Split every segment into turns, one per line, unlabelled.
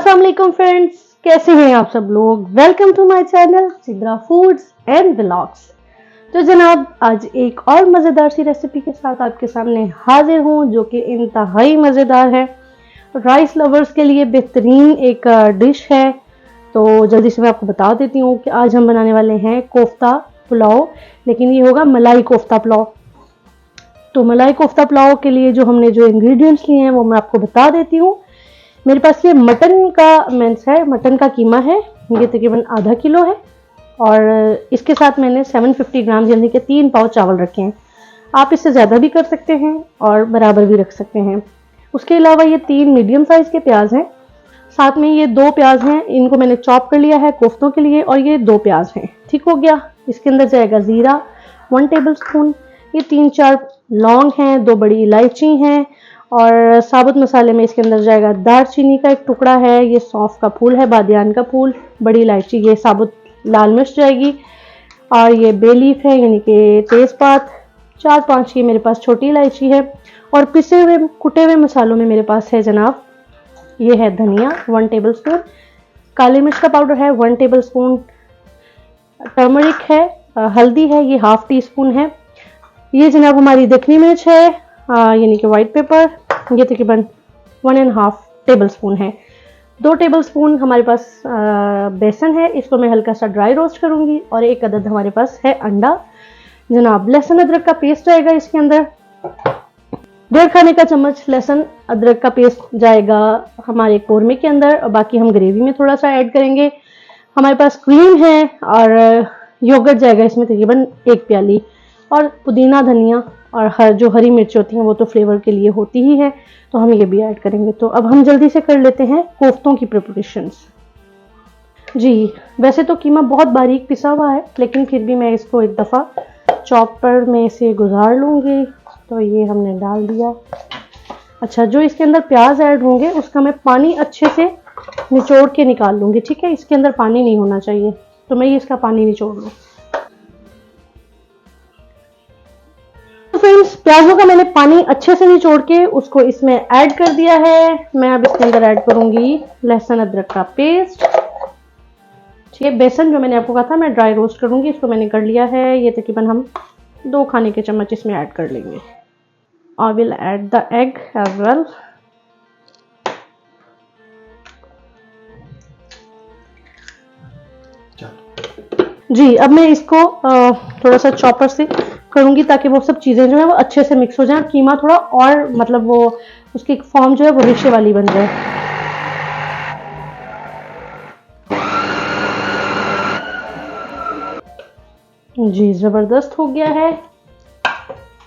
अस्सलाम वालेकुम फ्रेंड्स, कैसे हैं आप सब लोग। Welcome to my channel Sidra foods and vlogs. तो जनाब, आज एक और मज़ेदार सी रेसिपी के साथ आपके सामने हाजिर हूँ, जो कि इंतहाई मज़ेदार है। राइस लवर्स के लिए बेहतरीन एक डिश है। तो जल्दी से मैं आपको बता देती हूँ कि आज हम बनाने वाले हैं कोफ्ता पुलाव, लेकिन ये होगा मलाई कोफ्ता पुलाव। तो मलाई कोफ्ता पुलाव के लिए जो इंग्रेडिएंट्स लिए हैं वो मैं आपको बता देती हूँ। मेरे पास ये मटन का मेंस है, मटन का कीमा है, ये तकरीबन आधा किलो है। और इसके साथ मैंने 750 ग्राम यानी कि 3 पाव चावल रखे हैं। आप इससे ज़्यादा भी कर सकते हैं और बराबर भी रख सकते हैं। उसके अलावा ये 3 मीडियम साइज़ के प्याज हैं, साथ में ये 2 प्याज हैं, इनको मैंने चॉप कर लिया है कोफ्तों के लिए। और ये 2 प्याज हैं, ठीक हो गया। इसके अंदर जाएगा ज़ीरा 1 टेबल स्पून, ये 3-4 लौंग हैं, 2 बड़ी इलायची हैं। और साबुत मसाले में इसके अंदर जाएगा दालचीनी का एक टुकड़ा है, ये सौंफ का फूल है, बादियान का फूल, बड़ी इलायची, ये साबुत लाल मिर्च जाएगी। और ये बे लीफ है यानी कि तेज़पात 4-5 की मेरे पास छोटी इलायची है। और पिसे हुए कुटे हुए मसालों में मेरे पास है जनाब, ये है धनिया 1 टेबल स्पून, काली मिर्च का पाउडर है 1 टेबल स्पून, टर्मरिक है, हल्दी है, ये 1/2 टी स्पून है। ये जनाब हमारी दखनी मिर्च है यानी कि वाइट पेपर, ये तकरीबन 1.5 टेबल स्पून है। 2 टेबल स्पून हमारे पास बेसन है, इसको मैं हल्का सा ड्राई रोस्ट करूंगी। और 1 अदद हमारे पास है अंडा जनाब। लहसुन अदरक का पेस्ट जाएगा इसके अंदर, 1.5 खाने का चम्मच लहसुन अदरक का पेस्ट जाएगा हमारे कोरमे के अंदर, और बाकी हम ग्रेवी में थोड़ा सा ऐड करेंगे। हमारे पास क्रीम है और योगर्ट जाएगा इसमें तकरीबन 1 प्याली। और पुदीना, धनिया और जो हरी मिर्च होती हैं वो तो फ्लेवर के लिए होती ही है, तो हम ये भी ऐड करेंगे। तो अब हम जल्दी से कर लेते हैं कोफ्तों की प्रिपरेशंस। जी, वैसे तो कीमा बहुत बारीक पिसा हुआ है, लेकिन फिर भी मैं इसको एक दफ़ा चॉपर में से गुजार लूँगी। तो ये हमने डाल दिया। अच्छा, जो इसके अंदर प्याज ऐड होंगे उसका मैं पानी अच्छे से निचोड़ के निकाल लूँगी, ठीक है। इसके अंदर पानी नहीं होना चाहिए, तो मैं इसका पानी निचोड़ लूँ। फ्रेंड्स, प्याजों का मैंने पानी अच्छे से निचोड़ के उसको इसमें ऐड कर दिया है। मैं अब इसके अंदर ऐड करूंगी लहसुन अदरक का पेस्ट, ठीक है। बेसन जो मैंने आपको कहा था मैं ड्राई रोस्ट करूंगी, इसको मैंने कर लिया है। ये तकरीबन हम 2 खाने के चम्मच इसमें ऐड कर लेंगे। I will add the egg as well. जी, अब मैं इसको थोड़ा सा चॉपर से करूंगी ताकि वो सब चीज़ें जो है वो अच्छे से मिक्स हो जाए, कीमा थोड़ा और मतलब वो उसकी फॉर्म जो है वो रेशे वाली बन जाए। जी, ज़बरदस्त हो गया है,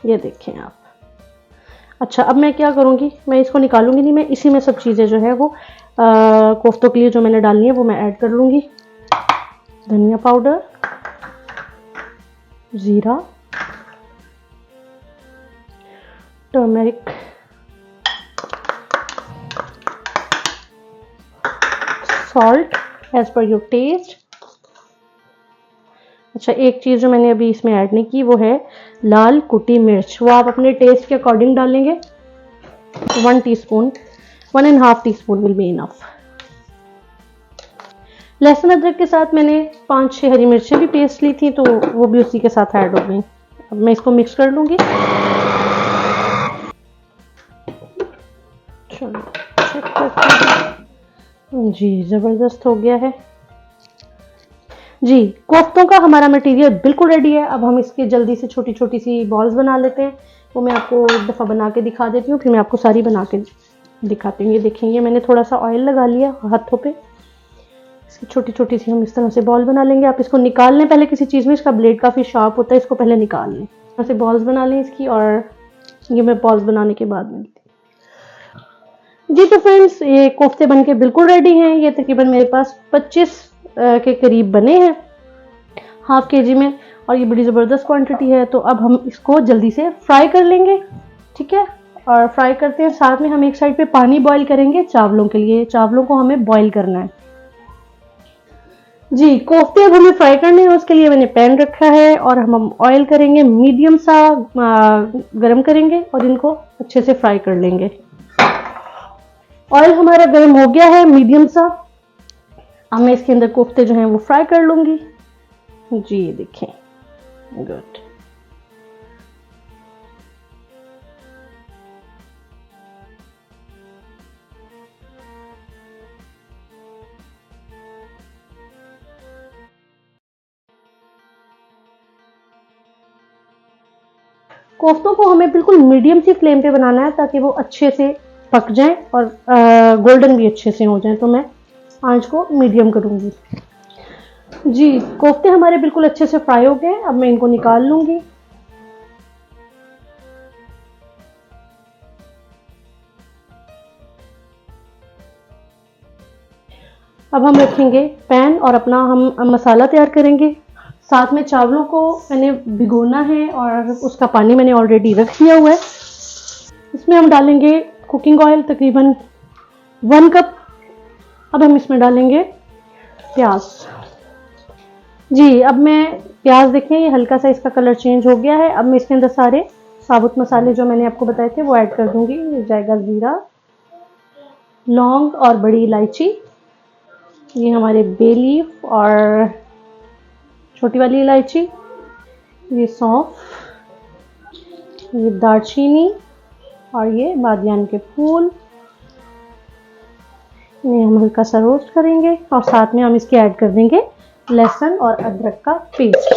ये देखें आप। अच्छा, अब मैं क्या करूंगी, मैं इसको निकालूंगी नहीं, मैं इसी में सब चीज़ें जो है वो कोफ्तों के लिए जो मैंने डालनी है वो मैं ऐड कर लूंगी। धनिया पाउडर, ज़ीरा, turmeric, salt as per your taste. अच्छा, एक चीज़ जो मैंने अभी इसमें ऐड नहीं की वो है लाल कुटी मिर्च, वो आप अपने टेस्ट के अकॉर्डिंग डालेंगे। 1 teaspoon, 1.5 teaspoon will be enough. लहसुन अदरक के साथ मैंने 5-6 हरी मिर्चें भी पेस्ट ली थी, तो वो भी उसी के साथ ऐड हो गई। अब मैं इसको मिक्स कर लूँगी। चलो चेक करते हैं। जी, ज़बरदस्त हो गया है। जी, कोफ्तों का हमारा मटेरियल बिल्कुल रेडी है। अब हम इसके जल्दी से छोटी छोटी सी बॉल्स बना लेते हैं। वो मैं आपको एक दफ़ा बना के दिखा देती हूँ, फिर मैं आपको सारी बना के दिखाती हूँ। ये देखेंगे, मैंने थोड़ा सा ऑयल लगा लिया हाथों पे। इसकी छोटी छोटी सी हम इस तरह से बॉल बना लेंगे। आप इसको निकाल लें पहले किसी चीज़ में, इसका ब्लेड काफ़ी शार्प होता है, इसको पहले निकाल लें। ऐसे बॉल्स बना लें इसकी, और ये मैं बॉल्स बनाने के बाद मिलती हूँ। जी, तो फ्रेंड्स, ये कोफ्ते बनके बिल्कुल रेडी हैं। ये तकरीबन मेरे पास 25 के करीब बने हैं, 1/2 kg में, और ये बड़ी ज़बरदस्त क्वांटिटी है। तो अब हम इसको जल्दी से फ्राई कर लेंगे, ठीक है। और फ्राई करते हैं, साथ में हम एक साइड पे पानी बॉईल करेंगे चावलों के लिए। चावलों को हमें बॉईल करना है। जी, कोफ्ते अब हमें फ्राई करने हैं, उसके लिए मैंने पैन रखा है और हम ऑयल करेंगे, मीडियम सा गरम करेंगे और इनको अच्छे से फ्राई कर लेंगे। ऑयल हमारा गर्म हो गया है मीडियम सा। अब मैं इसके अंदर कोफ्ते जो हैं वो फ्राई कर लूंगी। जी ये देखें, गुड। कोफ्तों को हमें बिल्कुल मीडियम सी फ्लेम पे बनाना है ताकि वो अच्छे से पक जाएं और गोल्डन भी अच्छे से हो जाएं। तो मैं आंच को मीडियम करूंगी। जी कोफ्ते हमारे बिल्कुल अच्छे से फ्राई हो गए। अब मैं इनको निकाल लूंगी। अब हम रखेंगे पैन और अपना हम मसाला तैयार करेंगे। साथ में चावलों को मैंने भिगोना है और उसका पानी मैंने ऑलरेडी रख दिया हुआ है। इसमें हम डालेंगे कुकिंग ऑयल तकरीबन 1 कप। अब हम इसमें डालेंगे प्याज। जी अब मैं प्याज देखें ये हल्का सा इसका कलर चेंज हो गया है। अब मैं इसके अंदर सारे साबुत मसाले जो मैंने आपको बताए थे वो ऐड कर दूंगी। ये जाएगा जीरा, लौंग और बड़ी इलायची, ये हमारे बे लीफ और छोटी वाली इलायची, ये सौंफ, ये दालचीनी और ये बादियान के फूल। इन्हें हम हल्का सा रोस्ट करेंगे और साथ में हम इसके ऐड कर देंगे लहसुन और अदरक का पेस्ट।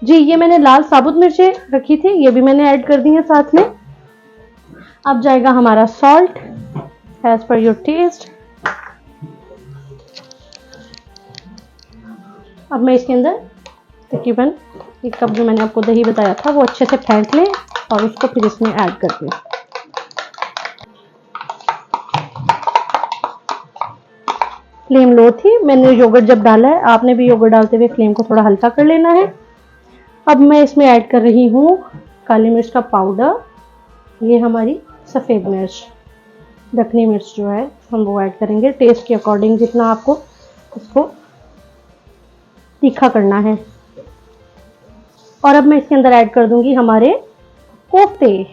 जी ये मैंने लाल साबुत मिर्चें रखी थी, ये भी मैंने ऐड कर दी है साथ में। अब जाएगा हमारा salt as per your taste. अब मैं इसके अंदर तकरीबन 1 कप जो मैंने आपको दही बताया था वो अच्छे से फेंट लें और उसको फिर इसमें ऐड कर दें। फ्लेम लो थी, मैंने योगर्ट जब डाला है, आपने भी योगर्ट डालते हुए फ्लेम को थोड़ा हल्का कर लेना है। अब मैं इसमें ऐड कर रही हूँ काली मिर्च का पाउडर, ये हमारी सफ़ेद मिर्च, दखनी मिर्च जो है हम वो ऐड करेंगे टेस्ट के अकॉर्डिंग, जितना आपको इसको तीखा करना है। और अब मैं इसके अंदर ऐड कर दूंगी हमारे कोफ्ते।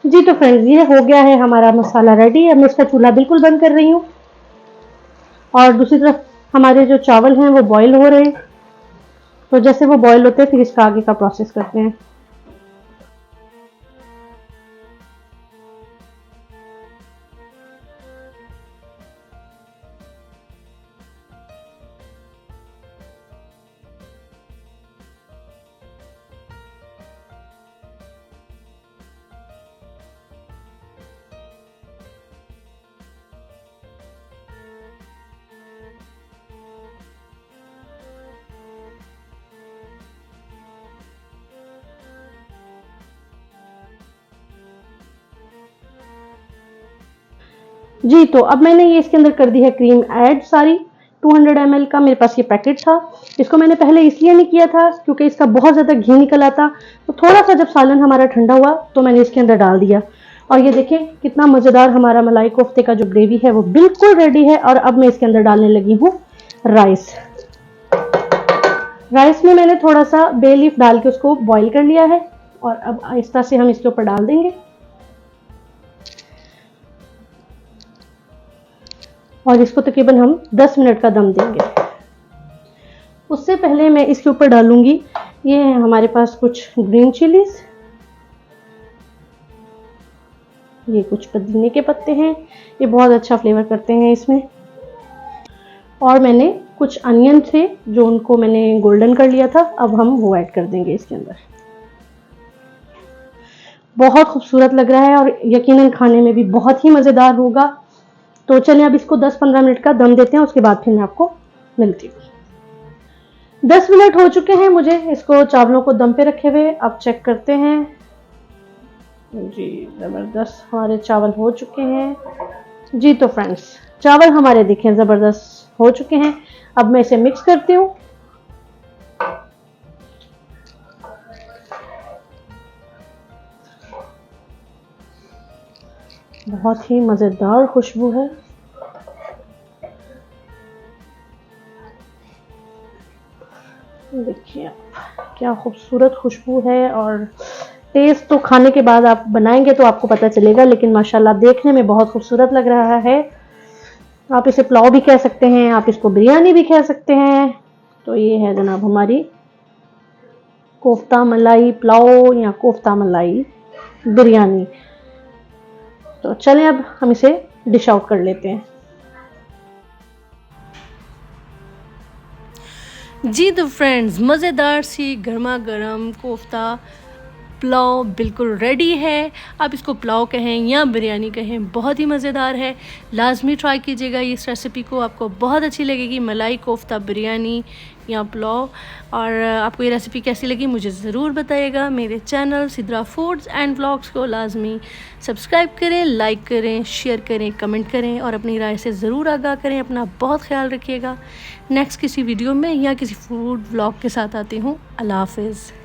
जी तो फ्रेंड्स ये हो गया है हमारा मसाला रेडी। अब मैं इसका चूल्हा बिल्कुल बंद कर रही हूँ और दूसरी तरफ हमारे जो चावल हैं वो बॉईल हो रहे हैं। तो जैसे वो बॉईल होते हैं फिर इसका आगे का प्रोसेस करते हैं। जी तो अब मैंने ये इसके अंदर कर दी है क्रीम ऐड सारी। 200 ml का मेरे पास ये पैकेट था। इसको मैंने पहले इसलिए नहीं किया था क्योंकि इसका बहुत ज़्यादा घी निकल आता। तो थोड़ा सा जब सालन हमारा ठंडा हुआ तो मैंने इसके अंदर डाल दिया। और ये देखें कितना मज़ेदार हमारा मलाई कोफ्ते का जो ग्रेवी है वो बिल्कुल रेडी है। और अब मैं इसके अंदर डालने लगी हूँ राइस। राइस में मैंने थोड़ा सा बे लीफ डाल के उसको बॉईल कर लिया है और अब आहिस्ता से हम इसके ऊपर डाल देंगे और इसको तकरीबन हम 10 मिनट का दम देंगे। उससे पहले मैं इसके ऊपर डालूंगी, ये है हमारे पास कुछ ग्रीन चिलीज, ये कुछ पुदीने के पत्ते हैं, ये बहुत अच्छा फ्लेवर करते हैं इसमें। और मैंने कुछ अनियन थे जो उनको मैंने गोल्डन कर लिया था, अब हम वो ऐड कर देंगे इसके अंदर। बहुत खूबसूरत लग रहा है और यकीनन खाने में भी बहुत ही मज़ेदार होगा। तो चलिए अब इसको 10-15 मिनट का दम देते हैं, उसके बाद फिर मैं आपको मिलती हूँ। 10 मिनट हो चुके हैं मुझे इसको चावलों को दम पे रखे हुए। अब चेक करते हैं। जी ज़बरदस्त हमारे चावल हो चुके हैं। जी तो फ्रेंड्स, चावल हमारे देखें ज़बरदस्त हो चुके हैं। अब मैं इसे मिक्स करती हूँ। बहुत ही मज़ेदार खुशबू है। देखिए आप, क्या खूबसूरत खुशबू है। और टेस्ट तो खाने के बाद आप बनाएंगे तो आपको पता चलेगा, लेकिन माशाल्लाह देखने में बहुत खूबसूरत लग रहा है। आप इसे पुलाव भी कह सकते हैं, आप इसको बिरयानी भी कह सकते हैं। तो ये है जनाब हमारी कोफ्ता मलाई पुलाव या कोफ्ता मलाई बिरयानी। तो चलें अब हम इसे डिश आउट कर लेते हैं।
जी तो फ्रेंड्स, मज़ेदार सी गर्मा गर्म कोफ्ता पुलाव बिल्कुल रेडी है। आप इसको पुलाव कहें या बिरयानी कहें, बहुत ही मज़ेदार है। लाजमी ट्राई कीजिएगा इस रेसिपी को, आपको बहुत अच्छी लगेगी। मलाई कोफ्ता बिरयानी या पुलाव। और आपको ये रेसिपी कैसी लगी मुझे ज़रूर बताइएगा। मेरे channel Sidra foods and vlogs को लाजमी सब्सक्राइब करें, लाइक करें, शेयर करें, कमेंट करें और अपनी राय से ज़रूर आगाह करें। अपना बहुत ख्याल रखिएगा। नेक्स्ट किसी वीडियो में या किसी फूड व्लॉग के साथ आती हूँ। अल्लाह हाफ़िज़।